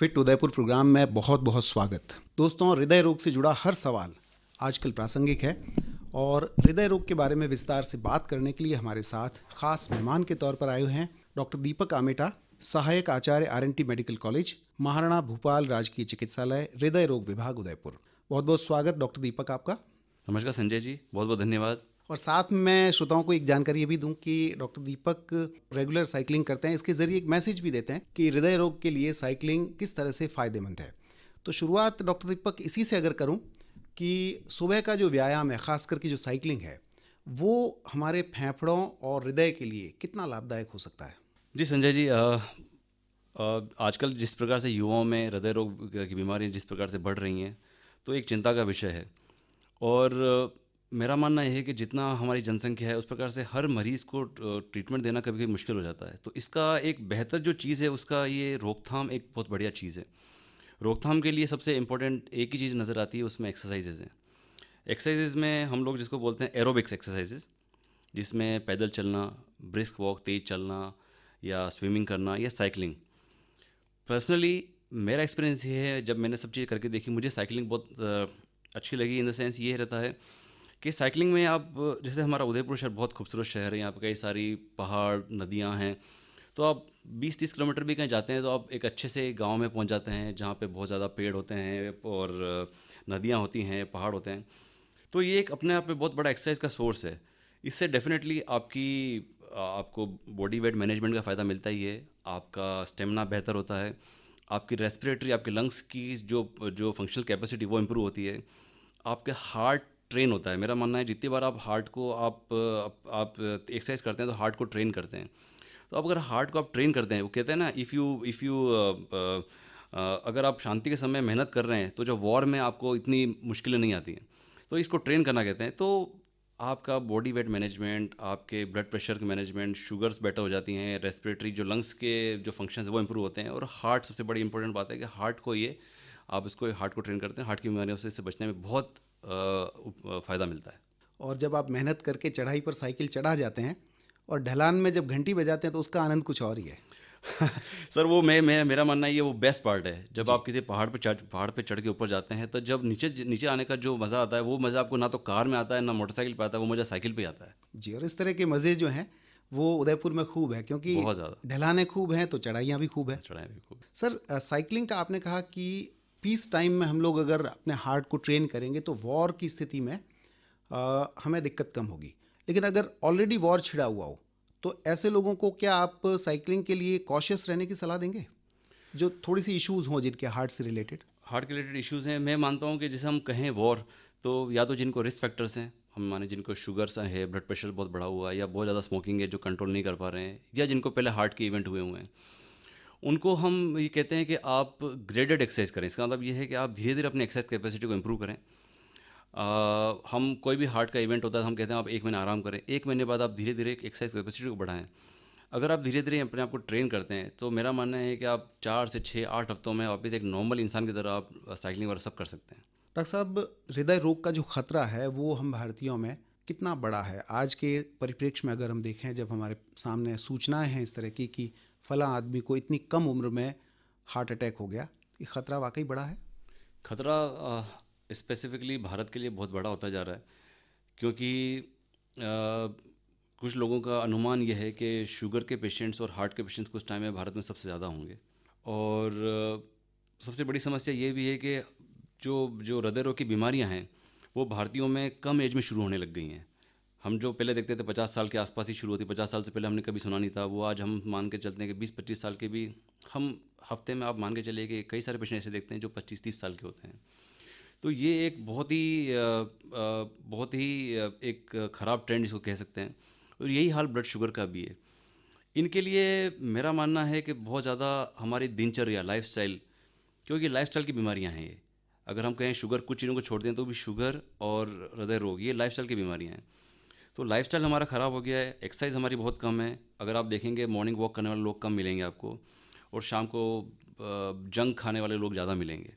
Fit Udaipur programme में बहुत बहुत स्वागत। दोस्तों, हृदय रोग से जुड़ा हर सवाल आजकल प्रासंगिक है और हृदय रोग के बारे में विस्तार से बात करने के लिए हमारे साथ खास मेहमान के तौर पर आए हुए हैं डॉक्टर दीपक आमेटा, सहायक आचार्य आर.एन.टी. मेडिकल कॉलेज, महाराणा भूपाल राजकीय चिकित्सालय, हृदय रोग विभाग, उदयपुर। बहुत बहुत स्वागत डॉक्टर दीपक आपका। नमस्कार संजय जी, बहुत बहुत धन्यवाद। और साथ में श्रोताओं को एक जानकारी ये भी दूं कि डॉक्टर दीपक रेगुलर साइकिलिंग करते हैं, इसके ज़रिए एक मैसेज भी देते हैं कि हृदय रोग के लिए साइकिलिंग किस तरह से फ़ायदेमंद है। तो शुरुआत डॉक्टर दीपक इसी से अगर करूं कि सुबह का जो व्यायाम है, ख़ास करके जो साइकिलिंग है, वो हमारे फेफड़ों और हृदय के लिए कितना लाभदायक हो सकता है। जी संजय जी, आजकल जिस प्रकार से युवाओं में हृदय रोग की बीमारियां जिस प्रकार से बढ़ रही हैं, तो एक चिंता का विषय है। और मेरा मानना यह है कि जितना हमारी जनसंख्या है उस प्रकार से हर मरीज़ को ट्रीटमेंट देना कभी कभी मुश्किल हो जाता है। तो इसका एक बेहतर जो चीज़ है उसका ये रोकथाम एक बहुत बढ़िया चीज़ है। रोकथाम के लिए सबसे इम्पोर्टेंट एक ही चीज़ नज़र आती है, उसमें एक्सरसाइजेज हैं। एक्सरसाइजेज में हम लोग जिसको बोलते हैं एरोबिक्स एक्सरसाइजेज, जिसमें पैदल चलना, ब्रिस्क वॉक, तेज़ चलना, या स्विमिंग करना, या साइकिलिंग। पर्सनली मेरा एक्सपीरियंस ये है, जब मैंने सब चीज़ करके देखी, मुझे साइकिलिंग बहुत अच्छी लगी। इन द सेंस ये रहता है कि साइकिलिंग में आप, जैसे हमारा उदयपुर शहर बहुत खूबसूरत शहर है, यहाँ पर कई सारी पहाड़, नदियाँ हैं। तो आप 20-30 किलोमीटर भी कहीं जाते हैं तो आप एक अच्छे से गांव में पहुंच जाते हैं जहाँ पे बहुत ज़्यादा पेड़ होते हैं और नदियाँ होती हैं, पहाड़ होते हैं। तो ये एक अपने आप में बहुत बड़ा एक्सरसाइज का सोर्स है। इससे डेफिनेटली आपको बॉडी वेट मैनेजमेंट का फ़ायदा मिलता ही है, आपका स्टेमिना बेहतर होता है, आपकी रेस्पिरेटरी, आपके लंग्स की जो फंक्शनल कैपेसिटी वो इम्प्रूव होती है, आपके हार्ट ट्रेन होता है। मेरा मानना है जितनी बार आप हार्ट को आप एक्सरसाइज करते हैं तो हार्ट को ट्रेन करते हैं। तो अब अगर हार्ट को आप ट्रेन करते हैं, वो कहते हैं ना, इफ़ यू अगर आप शांति के समय मेहनत कर रहे हैं तो जो वॉर में आपको इतनी मुश्किलें नहीं आती हैं। तो इसको ट्रेन करना कहते हैं। तो आपका बॉडी वेट मैनेजमेंट, आपके ब्लड प्रेशर के मैनेजमेंट, शुगर्स बेटर हो जाती हैं, रेस्पिरेटरी जो लंग्स के जो फंक्शंस है वो इंप्रूव होते हैं, और हार्ट सबसे बड़ी इंपॉर्टेंट बात है कि हार्ट को ट्रेन करते हैं। हार्ट की बीमारियों से इससे बचने में बहुत फ़ायदा मिलता है। और जब आप मेहनत करके चढ़ाई पर साइकिल चढ़ा जाते हैं और ढलान में जब घंटी बजाते हैं तो उसका आनंद कुछ और ही है। सर, वो मेरा मानना है ये वो बेस्ट पार्ट है। जब आप किसी पहाड़ पे चढ़ के ऊपर जाते हैं तो जब नीचे आने का जो मज़ा आता है, वो मज़ा आपको ना तो कार में आता है, ना मोटरसाइकिल पे आता है, वो मज़ा साइकिल पे आता है जी। और इस तरह के मज़े जो हैं वो उदयपुर में खूब है, क्योंकि बहुत ज़्यादा। ढलानें खूब हैं तो चढ़ाइयाँ भी खूब है। चढ़ाई भी खूब। सर, साइकिलिंग का आपने कहा कि पीस टाइम में हम लोग अगर अपने हार्ट को ट्रेन करेंगे तो वॉर की स्थिति में हमें दिक्कत कम होगी। लेकिन अगर ऑलरेडी वॉर छिड़ा हुआ हो तो ऐसे लोगों को क्या आप साइकिलिंग के लिए कॉशियस रहने की सलाह देंगे, जो थोड़ी सी इश्यूज़ हों जिनके हार्ट से रिलेटेड? हार्ट के रिलेटेड इश्यूज़ हैं। मैं मानता हूँ कि जैसे हम कहें वॉर, तो या तो जिनको रिस्क फैक्टर्स हैं, हम माने जिनको शुगर्स है, ब्लड प्रेशर बहुत बढ़ा हुआ है, या बहुत ज़्यादा स्मोकिंग है जो कंट्रोल नहीं कर पा रहे हैं, या जिनको पहले हार्ट के इवेंट हुए हैं, उनको हम ये कहते हैं कि आप ग्रेडेड एक्सरसाइज करें। इसका मतलब ये है कि आप धीरे धीरे अपनी एक्सरसाइज कैपेसिटी को इम्प्रूव करें। हम कोई भी हार्ट का इवेंट होता है तो हम कहते हैं आप 1 महीना आराम करें, 1 महीने बाद आप धीरे धीरे एक्सरसाइज कैपेसिटी को बढ़ाएं। अगर आप धीरे धीरे अपने आप को ट्रेन करते हैं तो मेरा मानना है कि आप 4 से 6-8 हफ्तों में वापस एक नॉर्मल इंसान की तरह आप साइकिलिंग वगैरह सब कर सकते हैं। डॉक्टर साहब, हृदय रोग का जो खतरा है वो हम भारतीयों में कितना बड़ा है आज के परिप्रेक्ष्य में? अगर हम देखें, जब हमारे सामने सूचनाएं हैं इस तरह की कि फला आदमी को इतनी कम उम्र में हार्ट अटैक हो गया, ये खतरा वाकई बड़ा है? खतरा स्पेसिफिकली भारत के लिए बहुत बड़ा होता जा रहा है, क्योंकि कुछ लोगों का अनुमान यह है कि शुगर के पेशेंट्स और हार्ट के पेशेंट्स कुछ टाइम में भारत में सबसे ज़्यादा होंगे। और सबसे बड़ी समस्या ये भी है कि जो जो हृदय रोग की बीमारियां हैं वो भारतीयों में कम एज में शुरू होने लग गई हैं। हम जो पहले देखते थे 50 साल के आसपास ही शुरू होती, 50 साल से पहले हमने कभी सुना नहीं था, वो आज हम मान के चलते हैं कि 20-25 साल के भी हम हफ्ते में आप मान के चलिए कि कई सारे पेशेंट ऐसे देखते हैं जो 25-30 साल के होते हैं। तो ये एक बहुत ही एक ख़राब ट्रेंड इसको कह सकते हैं। और यही हाल ब्लड शुगर का भी है। इनके लिए मेरा मानना है कि बहुत ज़्यादा हमारी दिनचर्या, लाइफस्टाइल, क्योंकि लाइफस्टाइल की बीमारियां हैं ये। अगर हम कहें शुगर, कुछ चीज़ों को छोड़ दें तो भी शुगर और हृदय रोग ये लाइफस्टाइल की बीमारियां हैं। तो लाइफस्टाइल हमारा ख़राब हो गया है, एक्सरसाइज हमारी बहुत कम है। अगर आप देखेंगे मॉर्निंग वॉक करने वाले लोग कम मिलेंगे आपको, और शाम को जंक खाने वाले लोग ज़्यादा मिलेंगे।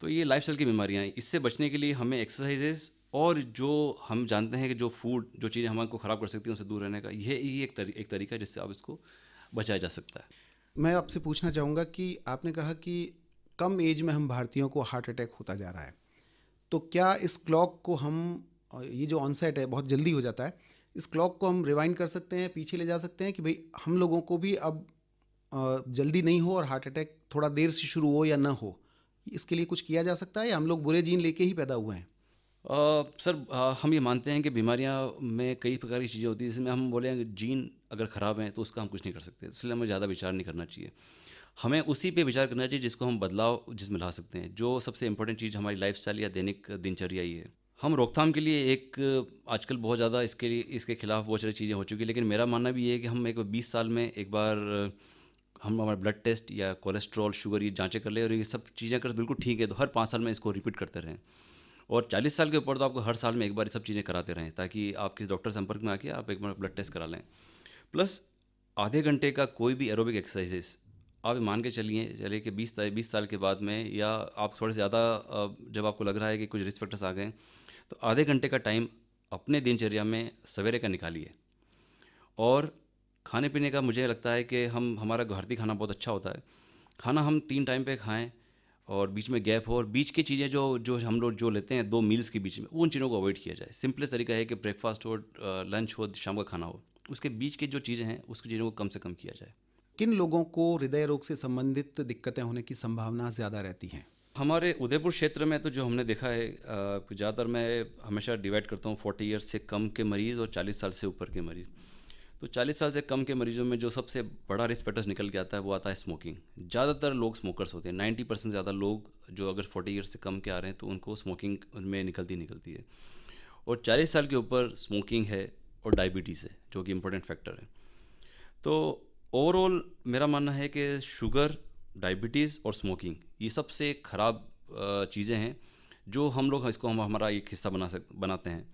तो ये लाइफस्टाइल की बीमारियां हैं। इससे बचने के लिए हमें एक्सरसाइजेज और जो हम जानते हैं कि जो फूड, जो चीज़ें हमको ख़राब कर सकती हैं, उनसे दूर रहने का ये एक तरीका है जिससे आप इसको बचाया जा सकता है। मैं आपसे पूछना चाहूँगा कि आपने कहा कि कम एज में हम भारतीयों को हार्ट अटैक होता जा रहा है, तो क्या इस क्लॉक को हम, ये जो ऑनसेट है बहुत जल्दी हो जाता है, इस क्लॉक को हम रिवाइंड कर सकते हैं, पीछे ले जा सकते हैं कि भाई हम लोगों को भी अब जल्दी नहीं हो और हार्ट अटैक थोड़ा देर से शुरू हो या ना हो, इसके लिए कुछ किया जा सकता है, या हम लोग बुरे जीन लेके ही पैदा हुए हैं? सर, हम ये मानते हैं कि बीमारियां में कई प्रकार की चीज़ें होती हैं, जिसमें हम बोले हैं कि जीन अगर ख़राब हैं तो उसका हम कुछ नहीं कर सकते, इसलिए हमें ज़्यादा विचार नहीं करना चाहिए। हमें उसी पे विचार करना चाहिए जिसको हम बदलाव जिसमें ला सकते हैं। जो सबसे इंपॉर्टेंट चीज़ हमारी लाइफस्टाइल या दैनिक दिनचर्या ही है। हम रोकथाम के लिए एक आजकल बहुत ज़्यादा इसके खिलाफ बहुत सारी चीज़ें हो चुकी हैं, लेकिन मेरा मानना भी ये है कि हम एक 20 साल में एक बार हम हमारा ब्लड टेस्ट या कोलेस्ट्रॉल, शुगर, ये जांचें कर ले, और ये सब चीज़ें अगर बिल्कुल ठीक है तो हर 5 साल में इसको रिपीट करते रहें। और 40 साल के ऊपर तो आपको हर साल में एक बार ये सब चीज़ें कराते रहें, ताकि आप किसी डॉक्टर संपर्क में आके आप एक बार ब्लड टेस्ट करा लें। प्लस आधे घंटे का कोई भी एरोबिक एक्सरसाइजेस आप मान के चलिए कि 20 साल के बाद में, या आप थोड़े से ज़्यादा जब आपको लग रहा है कि कुछ रिस्क फैक्टर्स आ गए, तो आधे घंटे का टाइम अपने दिनचर्या में सवेरे का निकालिए। और खाने पीने का मुझे लगता है कि हमारा भारतीय खाना बहुत अच्छा होता है। खाना हम 3 टाइम पे खाएं और बीच में गैप हो, और बीच की चीज़ें जो जो हम लोग जो लेते हैं 2 मील्स के बीच में, उन चीज़ों को अवॉइड किया जाए। सिंपलेस्ट तरीका है कि ब्रेकफास्ट हो, लंच हो, शाम का खाना हो, उसके बीच की जो चीज़ें हैं उसकी चीज़ों को कम से कम किया जाए। किन लोगों को हृदय रोग से संबंधित दिक्कतें होने की संभावना ज़्यादा रहती हैं? हमारे उदयपुर क्षेत्र में तो जो हमने देखा है, ज़्यादातर मैं हमेशा डिवाइड करता हूँ 40 ईयर्स से कम के मरीज़ और 40 साल से ऊपर के मरीज़। तो 40 साल से कम के मरीजों में जो सबसे बड़ा रिस्क फैक्टर्स निकल के आता है वो आता है स्मोकिंग। ज़्यादातर लोग स्मोकर्स होते हैं, 90% ज़्यादा लोग जो अगर 40 ईयर्स से कम के आ रहे हैं तो उनको स्मोकिंग उनमें निकलती है। और 40 साल के ऊपर स्मोकिंग है और डायबिटीज़ है, जो कि इम्पोर्टेंट फैक्टर है। तो ओवरऑल मेरा मानना है कि शुगर, डायबिटीज़ और स्मोकिंग ये सबसे ख़राब चीज़ें हैं, जो हम हमारा एक हिस्सा बनाते हैं।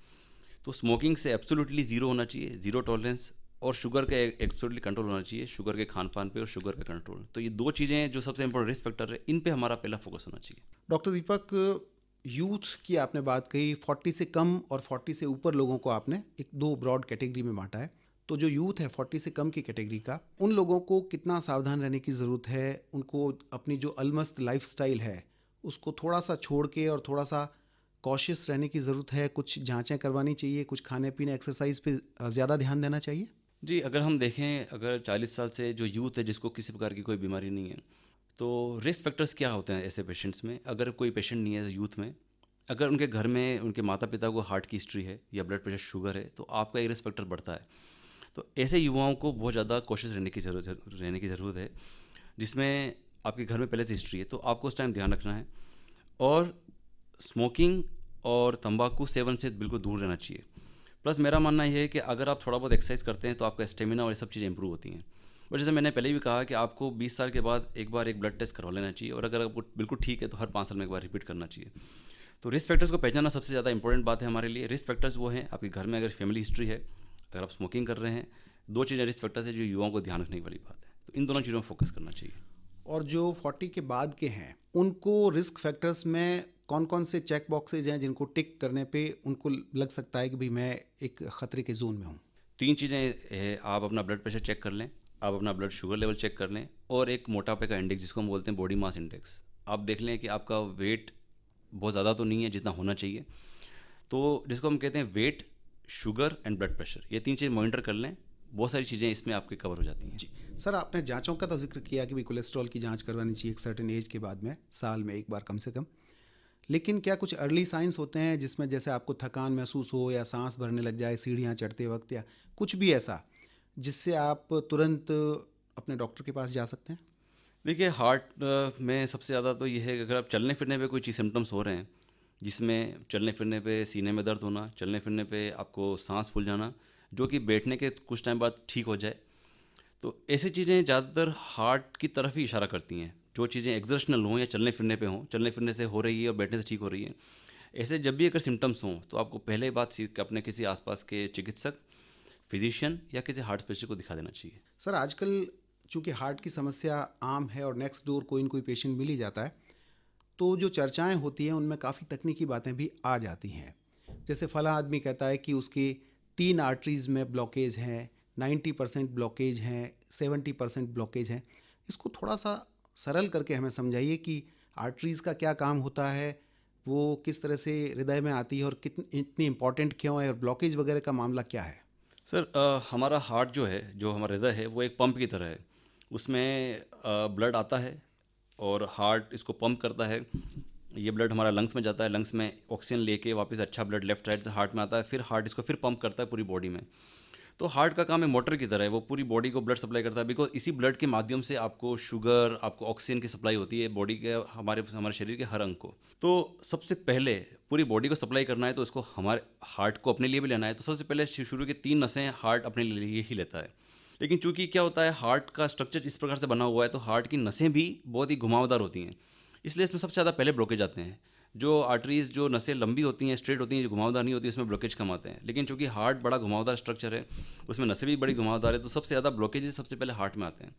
तो स्मोकिंग से एब्सोल्युटली ज़ीरो होना चाहिए, ज़ीरो टॉलरेंस, और शुगर का एब्सोल्युटली कंट्रोल होना चाहिए, शुगर के खान पान पे और शुगर का कंट्रोल। तो ये 2 चीज़ें जो सबसे इंपॉर्टेंट रिस्क फैक्टर है, इन पे हमारा पहला फोकस होना चाहिए। डॉक्टर दीपक, यूथ की आपने बात कही, 40 से कम और 40 से ऊपर लोगों को आपने एक 2 ब्रॉड कैटेगरी में बांटा है। तो जो यूथ है 40 से कम की कैटेगरी का, उन लोगों को कितना सावधान रहने की ज़रूरत है? उनको अपनी जो अलमस्त लाइफस्टाइल है उसको थोड़ा सा छोड़ के और थोड़ा सा कॉशियस रहने की ज़रूरत है? कुछ जांचें करवानी चाहिए, कुछ खाने पीने, एक्सरसाइज पे ज़्यादा ध्यान देना चाहिए? जी, अगर हम देखें, अगर 40 साल से जो यूथ है जिसको किसी प्रकार की कोई बीमारी नहीं है, तो रिस्क फैक्टर्स क्या होते हैं ऐसे पेशेंट्स में? अगर कोई पेशेंट नहीं है यूथ में, अगर उनके घर में उनके माता पिता को हार्ट की हिस्ट्री है या ब्लड प्रेशर, शुगर है, तो आपका एक रिस्क फैक्टर बढ़ता है। तो ऐसे युवाओं को बहुत ज़्यादा कॉशियस रहने की ज़रूरत है, जिसमें आपके घर में पहले से हिस्ट्री है, तो आपको उस टाइम ध्यान रखना है। और स्मोकिंग और तंबाकू सेवन से बिल्कुल दूर रहना चाहिए। प्लस मेरा मानना यह है कि अगर आप थोड़ा बहुत एक्सरसाइज करते हैं तो आपका स्टेमिना और ये सब चीज़ें इंप्रूव होती हैं। और जैसे मैंने पहले भी कहा कि आपको 20 साल के बाद एक बार एक ब्लड टेस्ट करवा लेना चाहिए, और अगर आपको बिल्कुल ठीक है तो हर 5 साल में एक बार रिपीट करना चाहिए। तो रिस्क फैक्टर्स को पहचानना सबसे ज़्यादा इंपॉर्टेंट बात है हमारे लिए। रिस्क फैक्टर्स वो हैं, आपके घर में अगर फैमिली हिस्ट्री है, अगर आप स्मोकिंग कर रहे हैं, 2 चीज़ें रिस्क फैक्टर्स है जो युवाओं को ध्यान रखने वाली बात है। तो इन दोनों चीज़ों में फोकस करना चाहिए। और जो 40 के बाद के हैं उनको रिस्क फैक्टर्स में कौन कौन से चेक बॉक्सेज हैं जिनको टिक करने पे उनको लग सकता है कि भाई मैं एक ख़तरे के जोन में हूँ? 3 चीज़ें हैं, आप अपना ब्लड प्रेशर चेक कर लें, आप अपना ब्लड शुगर लेवल चेक कर लें, और एक मोटापे का इंडेक्स जिसको हम बोलते हैं बॉडी मास इंडेक्स। आप देख लें कि आपका वेट बहुत ज़्यादा तो नहीं है जितना होना चाहिए, तो जिसको हम कहते हैं weight, sugar and blood pressure, ये 3 चीज़ मॉनिटर कर लें, बहुत सारी चीज़ें इसमें आपके कवर हो जाती हैं। जी सर, आपने जांचों का तो जिक्र किया कि भाई कोलेस्ट्रॉल की जांच करवानी चाहिए एक सर्टेन एज के बाद में, साल में एक बार कम से कम। लेकिन क्या कुछ अर्ली साइंस होते हैं जिसमें जैसे आपको थकान महसूस हो या सांस भरने लग जाए सीढ़ियाँ चढ़ते वक्त, या कुछ भी ऐसा जिससे आप तुरंत अपने डॉक्टर के पास जा सकते हैं? देखिए, हार्ट में सबसे ज़्यादा तो ये है कि अगर आप चलने फिरने पे कोई चीज़ सिम्टम्स हो रहे हैं, जिसमें चलने फिरने पे सीने में दर्द होना, चलने फिरने पे आपको सांस फूल जाना, जो कि बैठने के कुछ टाइम बाद ठीक हो जाए, तो ऐसी चीज़ें ज़्यादातर हार्ट की तरफ ही इशारा करती हैं। जो चीज़ें एक्सर्शनल हों या चलने फिरने पे हों, चलने फिरने से हो रही है और बैठने से ठीक हो रही है, ऐसे जब भी अगर सिम्टम्स हों तो आपको पहले बात अपने किसी आसपास के चिकित्सक, फिजिशियन या किसी हार्ट स्पेशलिस्ट को दिखा देना चाहिए। सर, आजकल चूँकि हार्ट की समस्या आम है और नेक्स्ट डोर कोई न कोई पेशेंट मिल ही जाता है, तो जो चर्चाएं होती हैं उनमें काफ़ी तकनीकी बातें भी आ जाती हैं। जैसे फला आदमी कहता है कि उसके 3 आर्टरीज़ में ब्लॉकेज हैं, 90% ब्लॉकेज हैं, 70% ब्लॉकेज हैं। इसको थोड़ा सा सरल करके हमें समझाइए कि आर्टरीज़ का क्या काम होता है, वो किस तरह से हृदय में आती है और कितनी इतनी इम्पॉर्टेंट क्यों है, और ब्लॉकेज वगैरह का मामला क्या है? सर हमारा हार्ट जो है, जो हमारा हृदय है, वो एक पंप की तरह है। उसमें ब्लड आता है और हार्ट इसको पंप करता है। ये ब्लड हमारा लंग्स में जाता है, लंग्स में ऑक्सीजन लेके वापस अच्छा ब्लड लेफ्ट साइड से हार्ट में आता है, फिर हार्ट इसको फिर पंप करता है पूरी बॉडी में। तो हार्ट का काम है मोटर की तरह है, वो पूरी बॉडी को ब्लड सप्लाई करता है, बिकॉज इसी ब्लड के माध्यम से आपको शुगर, आपको ऑक्सीजन की सप्लाई होती है बॉडी के, हमारे हमारे शरीर के हर अंग को। तो सबसे पहले पूरी बॉडी को सप्लाई करना है तो इसको हमारे हार्ट को अपने लिए भी लेना है, तो सबसे पहले शुरू की 3 नसें हार्ट अपने लिए ही लेता है। लेकिन चूंकि क्या होता है, हार्ट का स्ट्रक्चर इस प्रकार से बना हुआ है तो हार्ट की नसें भी बहुत ही घुमावदार होती हैं, इसलिए इसमें सबसे ज़्यादा पहले ब्लॉकेज आते हैं। जो आर्टरीज, जो नसें लंबी होती हैं, स्ट्रेट होती हैं, जो घुमावदार नहीं होती, उसमें ब्लॉकेज कम आते हैं। लेकिन चूंकि हार्ट बड़ा घुमावदार स्ट्रक्चर है, उसमें नसें भी बड़ी घुमावदार है, तो सबसे ज़्यादा ब्लॉकेजेस सबसे पहले हार्ट में आते हैं।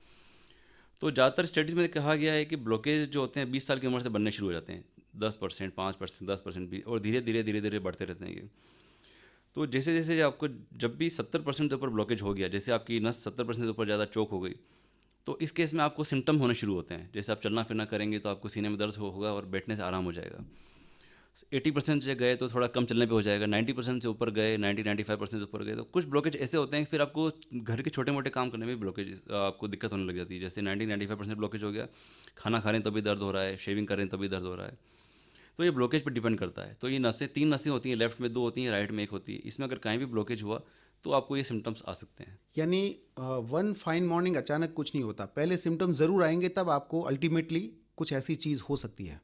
तो ज़्यादातर स्टडीज़ में कहा गया है कि ब्लॉकेज जो होते हैं 20 साल की उम्र से बनने शुरू हो जाते हैं, 10%, 5%, 10% भी, और धीरे धीरे धीरे धीरे बढ़ते रहते हैं ये। तो जैसे जैसे आपको जब भी 70% के ऊपर ब्लॉकेज हो गया, जैसे आपकी नस 70% से ऊपर ज़्यादा चोक हो गई, तो इस केस में आपको सिम्टम होने शुरू होते हैं। जैसे आप चलना फिरना करेंगे तो आपको सीने में दर्द होगा और बैठने से आराम हो जाएगा। 80% से गए तो थोड़ा कम चलने पे हो जाएगा, 90% से ऊपर गए, 90-95% से ऊपर गए तो कुछ ब्लॉकेज ऐसे होते हैं, फिर आपको घर के छोटे मोटे काम करने में ब्लॉकेज आपको दिक्कत होने लग जाती है। जैसे 90-95% ब्लॉकेज हो गया, खाना खा रहे हैं तो भी दर्द हो रहा है, शेविंग कर रहे हैं तो भी दर्द हो रहा है। तो ये ब्लॉकेज पर डिपेंड करता है। तो ये नसें 3 नसें होती हैं, लेफ्ट में 2 होती हैं, राइट में 1 होती है। इसमें अगर कहीं भी ब्लॉकेज हुआ तो आपको ये सिम्टम्स आ सकते हैं। यानी वन फाइन मॉर्निंग अचानक कुछ नहीं होता, पहले सिम्टम्स ज़रूर आएंगे, तब आपको अल्टीमेटली कुछ ऐसी चीज़ हो सकती है।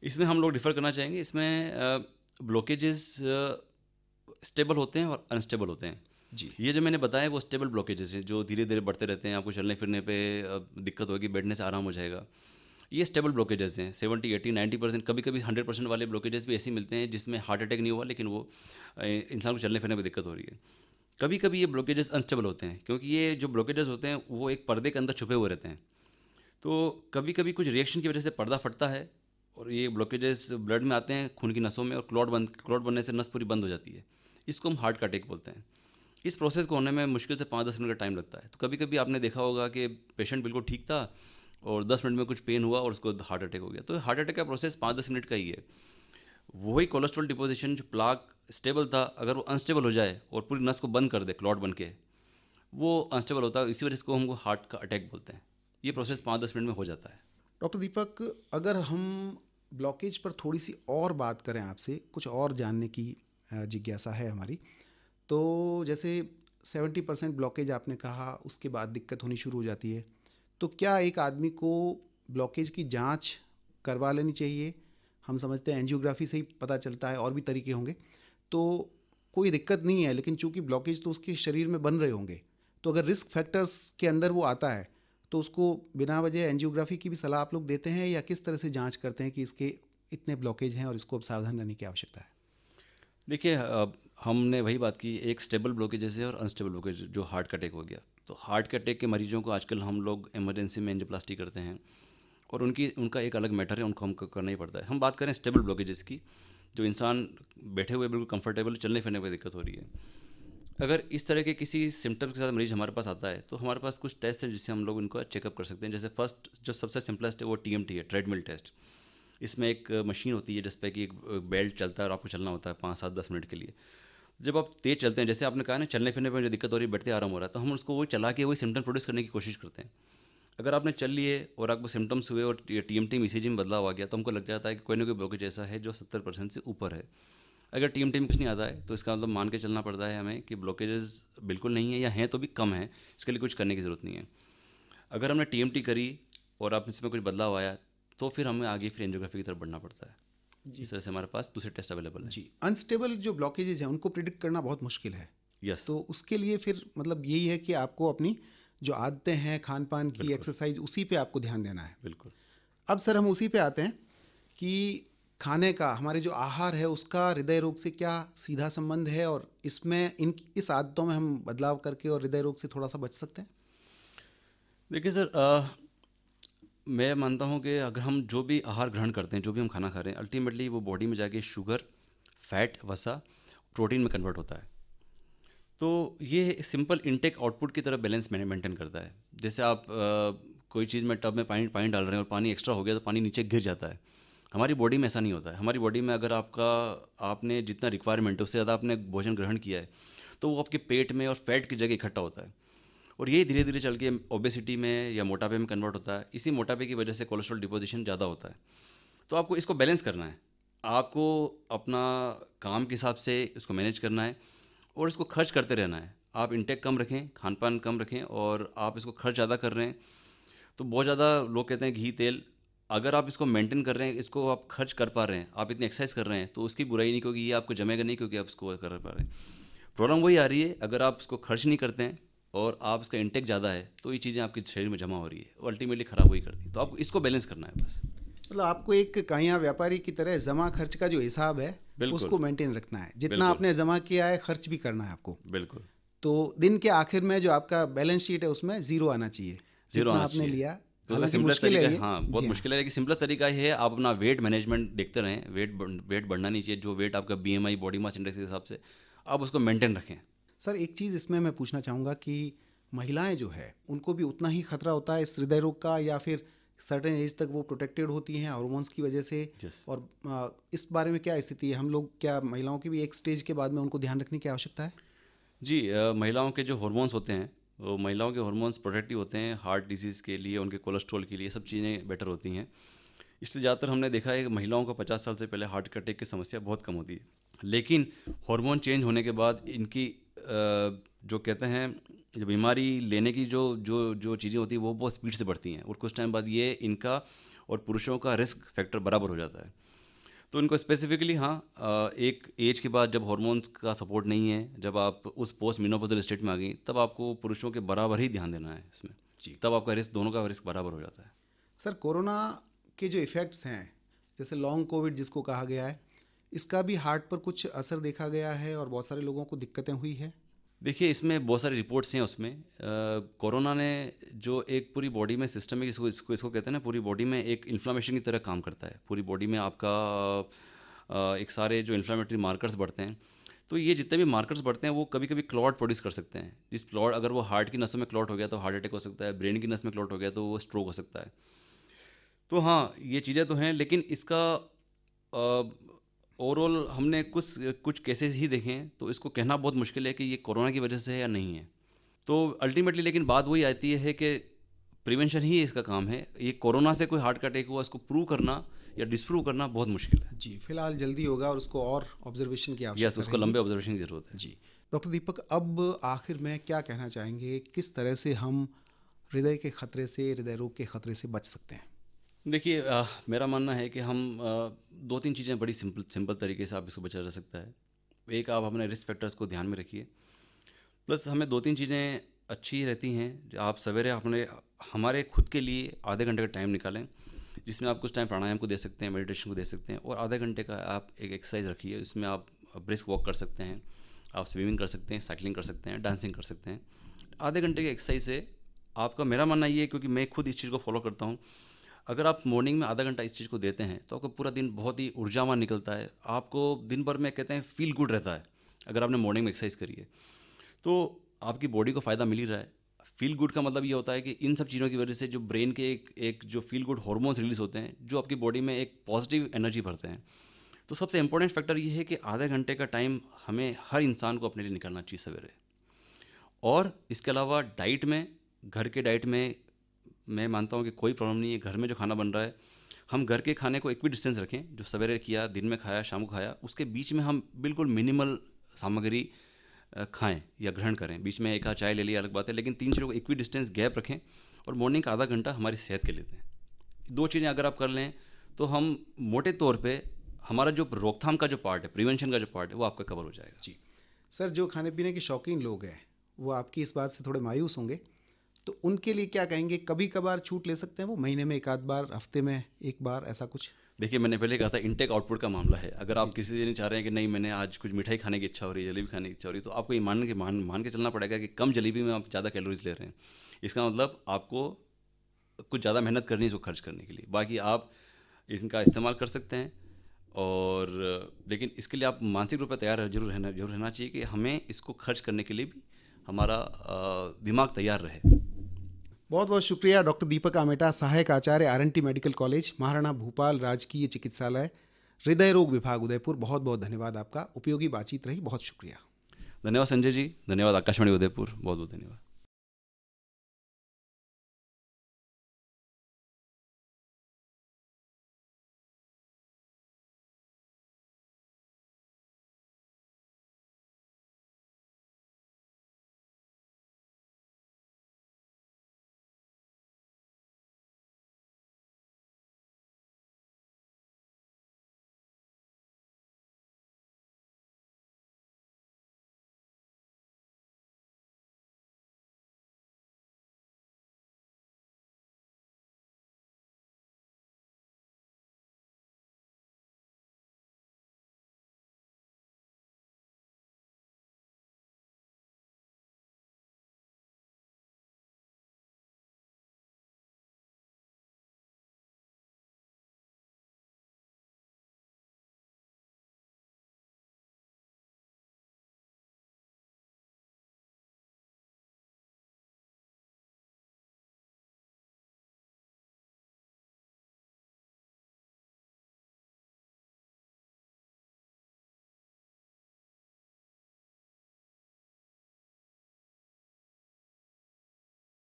इसमें हम लोग डिफ़र करना चाहेंगे। इसमें ब्लॉकेजेस स्टेबल होते हैं और अनस्टेबल होते हैं। जी। ये जो मैंने बताया वो स्टेबल ब्लॉकेजेस हैं, जो धीरे धीरे बढ़ते रहते हैं, आपको चलने फिरने पे दिक्कत होगी, बैठने से आराम हो जाएगा। ये स्टेबल ब्लॉकेजेस हैं। 70, 80, 90%, कभी कभी 100% वाले ब्लॉकेजेस भी ऐसे मिलते हैं जिसमें हार्ट अटैक नहीं हुआ, लेकिन वो इंसान को चलने फिरने में दिक्कत हो रही है। कभी कभी ये ब्लॉकेजेस अनस्टेबल होते हैं, क्योंकि ये जो ब्लॉकेजेस होते हैं वो एक पर्दे के अंदर छुपे हुए रहते हैं। तो कभी कभी कुछ रिएक्शन की वजह से पर्दा फटता है और ये ब्लॉकेजेस ब्लड में आते हैं, खून की नसों में, और क्लॉट बनने से नस पूरी बंद हो जाती है। इसको हम हार्ट का अटैक बोलते हैं। इस प्रोसेस को होने में मुश्किल से 5-10 मिनट का टाइम लगता है। तो कभी कभी आपने देखा होगा कि पेशेंट बिल्कुल ठीक था और 10 मिनट में कुछ पेन हुआ और उसको हार्ट अटैक हो गया। तो हार्ट अटैक का प्रोसेस 5-10 मिनट का ही है। वही कोलेस्ट्रॉल डिपोजिशन, जो प्लाक स्टेबल था, अगर वो अनस्टेबल हो जाए और पूरी नस को बंद कर दे क्लॉट बन के, वो अनस्टेबल होता है। इसी वजह से हमको हार्ट का अटैक बोलते हैं। ये प्रोसेस 5-10 मिनट में हो जाता है। डॉक्टर दीपक, अगर हम ब्लॉकेज पर थोड़ी सी और बात करें, आपसे कुछ और जानने की जिज्ञासा है हमारी। तो जैसे 70% ब्लॉकेज आपने कहा, उसके बाद दिक्कत होनी शुरू हो जाती है, तो क्या एक आदमी को ब्लॉकेज की जांच करवा लेनी चाहिए? हम समझते हैं एंजियोग्राफी से ही पता चलता है, और भी तरीके होंगे, तो कोई दिक्कत नहीं है, लेकिन चूंकि ब्लॉकेज तो उसके शरीर में बन रहे होंगे, तो अगर रिस्क फैक्टर्स के अंदर वो आता है तो उसको बिना वजह एंजियोग्राफी की भी सलाह आप लोग देते हैं, या किस तरह से जांच करते हैं कि इसके इतने ब्लॉकेज हैं और इसको अब सावधान रहने की आवश्यकता है? देखिए, हमने वही बात की, एक स्टेबल ब्लॉकेजेस है और अनस्टेबल ब्लॉकेज, जो हार्ट का अटैक हो गया। तो हार्ट के अटैक के मरीजों को आजकल हम लोग इमरजेंसी में एंजियोप्लास्टी करते हैं, और उनका एक अलग मैटर है, उनको हमको करना ही पड़ता है। हम बात करें स्टेबल ब्लॉकेजेस की, जो इंसान बैठे हुए बिल्कुल कंफर्टेबल, चलने फिरने में दिक्कत हो रही है। अगर इस तरह के किसी सिम्टम्स के साथ मरीज हमारे पास आता है तो हमारे पास कुछ टेस्ट है जिससे हम लोग इनको चेकअप कर सकते हैं। जैसे फर्स्ट, जो सबसे सिंपलेस्ट है, वो TMT है, ट्रेडमिल टेस्ट। इसमें एक मशीन होती है जिस पर कि एक बेल्ट चलता है और आपको चलना होता है 5-7-10 मिनट के लिए। जब आप तेज़ चलते हैं, जैसे आपने कहा ना, चलने फिरने में जो दिक्कत हो रही है, बैठते आराम हो रहा है, तो हम उसको वही चला के वही सिम्टम प्रोड्यूस करने की कोशिश करते हैं। अगर आपने चल लिए और आपको सिम्टम्स हुए और TMT में ECG में बदलाव आ गया, तो हमको लग जाता है कि कोई ना कोई ब्लॉकेज ऐसा है जो 70% से ऊपर है। अगर TMT में कुछ नहीं आता है तो इसका मतलब मान के चलना पड़ता है हमें कि ब्लॉकेजेस बिल्कुल नहीं है, या हैं तो भी कम है, इसके लिए कुछ करने की ज़रूरत नहीं है। अगर हमने TMT करी और आप इसमें कुछ बदलाव आया तो फिर हमें आगे फिर एंजियोग्राफी की तरफ बढ़ना पड़ता है। इस तरह से हमारे पास दूसरे टेस्ट अवेलेबल हैं। जी। अनस्टेबल जो ब्लॉकेजेज हैं उनको प्रिडिक्ट करना बहुत मुश्किल है। यस। तो उसके लिए फिर मतलब यही है कि आपको अपनी जो आदतें हैं, खान पान की, एक्सरसाइज, उसी पे आपको ध्यान देना है। बिल्कुल। अब सर हम उसी पे आते हैं कि खाने का, हमारे जो आहार है उसका हृदय रोग से क्या सीधा संबंध है, और इसमें इस आदतों में हम बदलाव करके और हृदय रोग से थोड़ा सा बच सकते हैं? देखिए सर, मैं मानता हूँ कि अगर हम जो भी आहार ग्रहण करते हैं, जो भी हम खाना खा रहे हैं, अल्टीमेटली वो बॉडी में जाके शुगर, फैट, वसा, प्रोटीन में कन्वर्ट होता है। तो ये सिंपल इनटेक आउटपुट की तरह बैलेंस मेंटेन करता है। जैसे आप कोई चीज़ में टब में पानी पानी डाल रहे हैं और पानी एक्स्ट्रा हो गया तो पानी नीचे गिर जाता है। हमारी बॉडी में ऐसा नहीं होता है। हमारी बॉडी में अगर आपने जितना रिक्वायरमेंट है उससे ज़्यादा आपने भोजन ग्रहण किया है तो वो आपके पेट में और फैट की जगह इकट्ठा होता है, और ये धीरे धीरे चल के ओबेसिटी में या मोटापे में कन्वर्ट होता है। इसी मोटापे की वजह से कोलेस्ट्रॉल डिपोजिशन ज़्यादा होता है। तो आपको इसको बैलेंस करना है, आपको अपना काम के हिसाब से इसको मैनेज करना है और इसको खर्च करते रहना है। आप इंटेक कम रखें, खान पान कम रखें, और आप इसको खर्च ज़्यादा कर रहे हैं तो बहुत ज़्यादा लोग कहते हैं घी तेल, अगर आप इसको मेंटेन कर रहे हैं, इसको आप खर्च कर पा रहे हैं, आप इतनी एक्सरसाइज कर रहे हैं तो उसकी बुराई नहीं, क्योंकि ये आपको जमेगा नहीं, क्योंकि आप इसको कर पा रहे हैं। प्रॉब्लम वही आ रही है अगर आप इसको खर्च नहीं करते हैं और आप इसका इंटेक ज़्यादा है तो ये चीज़ें आपके शरीर में जमा हो रही है और अल्टीमेटली ख़राब वही करती है। तो आपको इसको बैलेंस करना है बस। मतलब आपको एक काया व्यापारी की तरह जमा खर्च का जो हिसाब है बिल्कुल। उसको मेंटेन रखना है, जितना बिल्कुल। आपने जमा किया है खर्च भी करना है आपको। बिल्कुल। तो दिन के आखिर में जो आपका बैलेंस शीट है उसमें जीरो आना चाहिए, जीरो जितना आना आपने चाहिए। लिया। तो उसका हालांकि सिंपलेस्ट मुश्किल है तरीका ये। है, हाँ बहुत जी हाँ। मुश्किल है, कि सिंपलेस्ट तरीका ये है आप अपना वेट मैनेजमेंट देखते रहें। वेट बढ़ना नहीं चाहिए, जो वेट आपका BMI बॉडी मास इंडेक्स के हिसाब से आप उसको मेंटेन रखें। सर एक चीज़ इसमें मैं पूछना चाहूँगा कि महिलाएं जो है उनको भी उतना ही खतरा होता है इस हृदय रोग का, या फिर सर्टेन एज तक वो प्रोटेक्टेड होती हैं हार्मोन्स की वजह से? Yes. और इस बारे में क्या स्थिति है? हम लोग क्या महिलाओं की भी एक स्टेज के बाद में उनको ध्यान रखने की आवश्यकता है? जी, महिलाओं के जो हार्मोन्स होते हैं वो महिलाओं के हार्मोन्स प्रोटेक्टिव होते हैं हार्ट डिजीज़ के लिए, उनके कोलेस्ट्रॉल के लिए, सब चीज़ें बेटर होती हैं। इसलिए ज़्यादातर हमने देखा है कि महिलाओं को 50 साल से पहले हार्ट अटैक की समस्या बहुत कम होती है। लेकिन हार्मोन चेंज होने के बाद इनकी जो कहते हैं जो बीमारी लेने की जो जो जो चीज़ें होती हैं वो बहुत स्पीड से बढ़ती हैं, और कुछ टाइम बाद ये इनका और पुरुषों का रिस्क फैक्टर बराबर हो जाता है। तो इनको स्पेसिफिकली एक एज के बाद जब हार्मोन्स का सपोर्ट नहीं है, जब आप उस पोस्ट मेनोपॉजल स्टेट में आ गई, तब आपको पुरुषों के बराबर ही ध्यान देना है इसमें जी। तब आपका रिस्क, दोनों का रिस्क बराबर हो जाता है। सर कोरोना के जो इफ़ेक्ट्स हैं, जैसे लॉन्ग कोविड जिसको कहा गया है, इसका भी हार्ट पर कुछ असर देखा गया है और बहुत सारे लोगों को दिक्कतें हुई है। देखिए, इसमें बहुत सारी रिपोर्ट्स हैं। उसमें कोरोना ने जो एक पूरी बॉडी में सिस्टमिक, इसको कहते हैं ना, पूरी बॉडी में एक इन्फ्लामेशन की तरह काम करता है। पूरी बॉडी में आपका एक सारे जो इन्फ्लामेटरी मार्कर्स बढ़ते हैं, तो ये जितने भी मार्कर्स बढ़ते हैं वो कभी कभी क्लॉट प्रोड्यूस कर सकते हैं। जिस क्लॉट, अगर वो हार्ट की नसों में क्लॉट हो गया तो हार्ट अटैक हो सकता है, ब्रेन की नस में क्लॉट हो गया तो वो स्ट्रोक हो सकता है। तो हाँ, ये चीज़ें तो हैं, लेकिन इसका ओवरऑल हमने कुछ केसेस ही देखे हैं, तो इसको कहना बहुत मुश्किल है कि ये कोरोना की वजह से है या नहीं है। तो अल्टीमेटली लेकिन बात वही आती है कि प्रिवेंशन ही इसका काम है। ये कोरोना से कोई हार्ट अटैक हुआ, इसको प्रूव करना या डिसप्रूव करना बहुत मुश्किल है। जी, फिलहाल जल्दी होगा और उसको और ऑब्जर्वेशन की यस, आवश्यकता उसको लंबे ऑब्जर्वेशन की ज़रूरत है। जी। डॉक्टर दीपक, अब आखिर में क्या कहना चाहेंगे, किस तरह से हम हृदय के खतरे से, हृदय रोग के खतरे से बच सकते हैं? देखिए, मेरा मानना है कि हम 2-3 चीज़ें बड़ी सिंपल तरीके से आप इसको बचा जा सकता है। एक, आप अपने रिस्क फैक्टर्स को ध्यान में रखिए, प्लस हमें 2-3 चीज़ें अच्छी रहती हैं। आप सवेरे हमारे खुद के लिए आधे घंटे का टाइम निकालें, जिसमें आप कुछ टाइम प्राणायाम को दे सकते हैं, मेडिटेशन को दे सकते हैं, और आधे घंटे का आप एक एक्सरसाइज रखिए। इसमें आप ब्रिस्क वॉक कर सकते हैं, आप स्विमिंग कर सकते हैं, साइकिलिंग कर सकते हैं, डांसिंग कर सकते हैं। आधे घंटे की एक्सरसाइज से आपका, मेरा मानना ये है, क्योंकि मैं खुद इस चीज़ को फॉलो करता हूँ, अगर आप मॉर्निंग में आधा घंटा इस चीज़ को देते हैं तो आपका पूरा दिन बहुत ही ऊर्जावान निकलता है। आपको दिन भर में, कहते हैं, फील गुड रहता है। अगर आपने मॉर्निंग में एक्सरसाइज करी है तो आपकी बॉडी को फ़ायदा मिल ही रहा है। फील गुड का मतलब ये होता है कि इन सब चीज़ों की वजह से जो ब्रेन के एक जो फील गुड हार्मोन्स रिलीज होते हैं, जो आपकी बॉडी में एक पॉजिटिव एनर्जी भरते हैं। तो सबसे इंपॉर्टेंट फैक्टर ये है कि आधे घंटे का टाइम हमें हर इंसान को अपने लिए निकालना चाहिए सवेरे। और इसके अलावा डाइट में, घर के डाइट में मैं मानता हूँ कि कोई प्रॉब्लम नहीं है। घर में जो खाना बन रहा है, हम घर के खाने को इक्वी डिस्टेंस रखें। जो सवेरे किया, दिन में खाया, शाम को खाया, उसके बीच में हम बिल्कुल मिनिमल सामग्री खाएं या ग्रहण करें। बीच में एक आध चाय ले लिया, अलग बात है, लेकिन 3 चीज़ों को इक्वी डिस्टेंस गैप रखें, और मॉर्निंग का आधा घंटा हमारी सेहत के लिए दें। 2 चीज़ें अगर आप कर लें तो हम मोटे तौर पे हमारा जो रोकथाम का जो पार्ट है, प्रिवेंशन का जो पार्ट है, वो आपका कवर हो जाएगा। जी सर, जो खाने पीने के शौकीन लोग हैं वो आपकी इस बात से थोड़े मायूस होंगे, तो उनके लिए क्या कहेंगे? कभी कभार छूट ले सकते हैं वो, महीने में एक आध बार, हफ्ते में एक बार, ऐसा कुछ? देखिए, मैंने पहले कहा था इनटेक आउटपुट का मामला है। अगर आप किसी दिन चाह रहे हैं कि नहीं, मैंने आज कुछ मिठाई खाने की इच्छा हो रही है, जलेबी खाने की इच्छा हो रही है, तो आपको ये मान के चलना पड़ेगा कि कम जलेबी में आप ज़्यादा कैलोरीज ले रहे हैं। इसका मतलब आपको कुछ ज़्यादा मेहनत करनी है इसको खर्च करने के लिए। बाकी आप इनका इस्तेमाल कर सकते हैं, और लेकिन इसके लिए आप मानसिक रूप से तैयार जरूर रहना चाहिए कि हमें इसको खर्च करने के लिए भी हमारा दिमाग तैयार रहे। बहुत बहुत शुक्रिया डॉक्टर दीपक आमेटा, सहायक आचार्य RNT medical college, Maharana Bhupal राजकीय चिकित्सालय, हृदय रोग विभाग, उदयपुर। बहुत बहुत धन्यवाद आपका, उपयोगी बातचीत रही, बहुत शुक्रिया। धन्यवाद संजय जी, धन्यवाद आकाशवाणी उदयपुर, बहुत बहुत धन्यवाद।